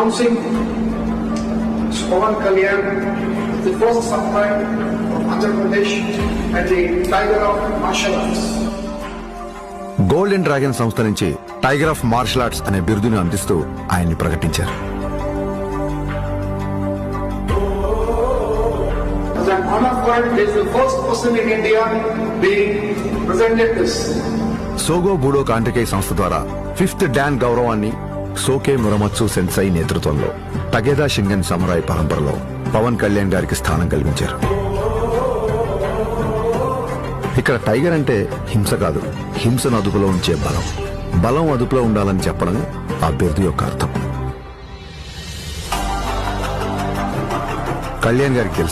announcing Pawan Kalyan, the first samurai of Andhra Pradesh and the Tiger of Martial Arts. Golden dragon సంస్థ నుంచి tiger of martial arts అనే బిరుదును అందిస్తూ ఆయన్ని ప్రకటించారు. As an honor card, he is the first person in India being presented this. సోగో బూడో కాంటికై సంస్థ ద్వారా 5th don గౌరవాన్ని సోకే మురమత్సు సెన్సై నేతృత్వంలో టగేదా షింగన్ సమురాయ్ పరంపరలో పవన్ కళ్యాణ్ గారికి స్థానం కల్పించారు. ఇక్కడ టైగర్ అంటే హింస కాదు, హింసను అదుపులో ఉంచే బలం. బలం అదుపులో ఉండాలని చెప్పడమే ఆ బిరుదు యొక్క అర్థం. కళ్యాణ్ గారికి తెలుసు